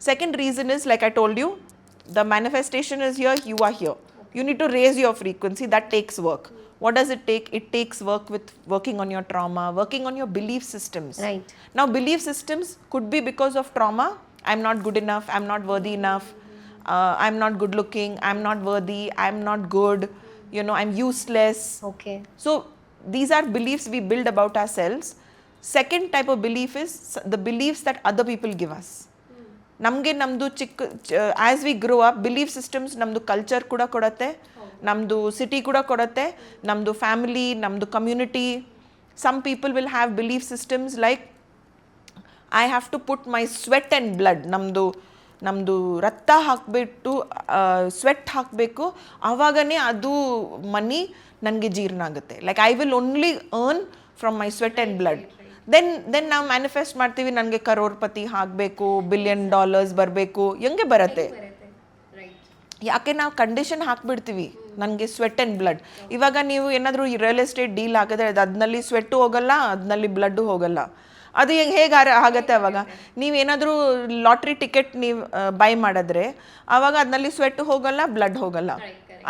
Second reason is, like I told you, the manifestation is here, you are here. You need to raise your frequency. That takes work. What does it take? It takes work with working on your trauma, working on your belief systems. Right. Now, belief systems could be because of trauma. I'm not good enough, I'm not worthy enough, I'm not good looking, I'm not worthy, I'm not good, you know, I'm useless. Okay. So these are beliefs we build about ourselves. Second type of belief is the beliefs that other people give us. ನಮಗೆ ನಮ್ಮದು as we grow up belief systems ನಮ್ಮದು culture ಕೂಡ ಕೊಡುತ್ತೆ, ನಮ್ಮದು city ಕೂಡ ಕೊಡುತ್ತೆ, ನಮ್ಮದು family, ನಮ್ಮದು community. Some people will have belief systems like I have to put my sweat and blood, ನಮ್ಮದು ರಕ್ತ ಹಾಕಿಬಿಟ್ಟು ಸ್ವೆಟ್ ಹಾಕಬೇಕು, ಆವಾಗನೇ ಅದು ಮನಿ ನನಗೆ ಜೀರ್ಣ ಆಗುತ್ತೆ. Like I will only earn from my sweat and blood. Then ನಾವು ಮ್ಯಾನಿಫೆಸ್ಟ್ ಮಾಡ್ತೀವಿ, ನನಗೆ ಕರೋರ್ಪತಿ ಆಗಬೇಕು, $1 billion ಬರಬೇಕು. ಹೆಂಗೆ ಬರುತ್ತೆ? ಯಾಕೆ ನಾವು ಕಂಡೀಷನ್ ಹಾಕ್ಬಿಡ್ತೀವಿ, ನನಗೆ ಸ್ವೆಟ್ ಆ್ಯಂಡ್ ಬ್ಲಡ್. ಇವಾಗ ನೀವು ಏನಾದರೂ ರಿಯಲ್ ಎಸ್ಟೇಟ್ ಡೀಲ್ ಆಗಿದ್ರೆ ಅದ್ನಲ್ಲಿ ಸ್ವೆಟ್ಟು ಹೋಗಲ್ಲ, ಅದ್ನಲ್ಲಿ ಬ್ಲಡ್ಡು ಹೋಗಲ್ಲ. ಅದು ಹೇಗೆ ಆಗುತ್ತೆ? ಅವಾಗ ನೀವೇನಾದರೂ ಲಾಟ್ರಿ ಟಿಕೆಟ್ ನೀವು ಬೈ ಮಾಡಿದ್ರೆ ಆವಾಗ ಅದ್ನಲ್ಲಿ ಸ್ವೆಟ್ ಹೋಗಲ್ಲ, ಬ್ಲಡ್ ಹೋಗಲ್ಲ.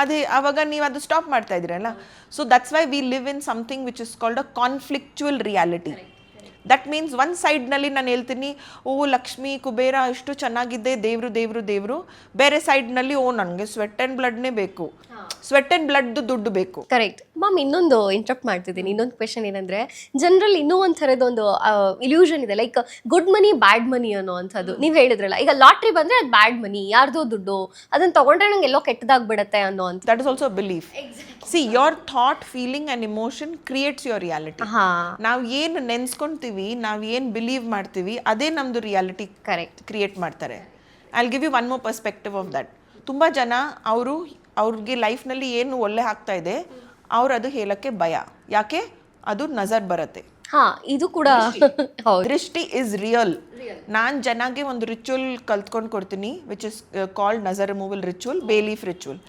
ಅದೇ ಆವಾಗ ನೀವು ಅದು ಸ್ಟಾಪ್ ಮಾಡ್ತಾ ಇದ್ದೀರಲ್ಲ. So that's why we live in something which is called a conflictual reality. That means ಒಂದು ಸೈಡ್ನಲ್ಲಿ ನಾನು ಹೇಳ್ತೀನಿ, ಓ ಲಕ್ಷ್ಮಿ ಕುಬೇರ ಇಷ್ಟು ಚೆನ್ನಾಗಿದೆ, ದೇವರು. ಬೇರೆ ಸೈಡ್ನಲ್ಲಿ ಓ ನನಗೆ ಸ್ವೆಟ್ ಆ್ಯಂಡ್ ಬ್ಲಡ್ನೇ ಬೇಕು, ಸ್ವೆಟ್ ಆ್ಯಂಡ್ ಬ್ಲಡ್ದು ದುಡ್ಡು ಬೇಕು. Correct ma'am. ಇನ್ನೊಂದು ಇಂಟ್ರಪ್ಟ್ ಮಾಡ್ತಿದ್ದೀನಿ. ಇನ್ನೊಂದು ಕ್ವೆಶನ್ ಏನಂದ್ರೆ, ಜನರಲ್ ಇನ್ನೂ ಒಂದು ಥರದೊಂದು ಇಲ್ಯೂಷನ್ ಇದೆ, ಲೈಕ್ ಗುಡ್ ಮನಿ ಬ್ಯಾಡ್ ಮನಿ ಅನ್ನೋ ಅಂಥದ್ದು. ನೀವು ಹೇಳಿದ್ರಲ್ಲ, ಈಗ ಲಾಟ್ರಿ ಬಂದ್ರೆ ಅದು ಬ್ಯಾಡ್ ಮನಿ, ಯಾರ್ದೋ ದುಡ್ಡು, ಅದನ್ನ ತಗೊಂಡ್ರೆ ನಂಗೆ ಎಲ್ಲೋ ಕೆಟ್ಟದಾಗ್ಬಿಡತ್ತೆ ಅನ್ನೋ ಅಂತ. That is also belief. See, your thought, feeling and emotion creates your reality. ನಾವು ಏನು ನೆನ್ಸ್ಕೊಂತೀವಿ, ನಾವು ಏನು ಬಿಲೀವ್ ಮಾಡ್ತೀವಿ, ಅದೇ ನಮ್ಮದು ರಿಯಾಲಿಟಿ ಕರೆಕ್ಟ್ ಕ್ರಿಯೇಟ್ ಮಾಡ್ತಾರೆ. I will give you one more perspective of that. ತುಂಬ ಜನ ಅವ್ರಿಗೆ ಲೈಫ್ನಲ್ಲಿ ಏನು ಒಳ್ಳೆ ಆಗ್ತಾ ಇದೆ, ಅವ್ರು ಅದು ಹೇಳಕ್ಕೆ ಭಯ. ಯಾಕೆ? ಅದು ನಜರ್ ಬರುತ್ತೆ. ಇದು ಕೂಡ ದೃಷ್ಟಿ ಇಸ್ ರಿಯಲ್. ನಾನು ಜನಗೆ ಒಂದು ರಿಚುವಲ್ ಕಲ್ತ್ಕೊಂಡು ಕೊಡ್ತೀನಿ, ವಿಚ್ ಇಸ್ ಕಾಲ್ಡ್ ನಜರ್ removal ritual, bay leaf ritual.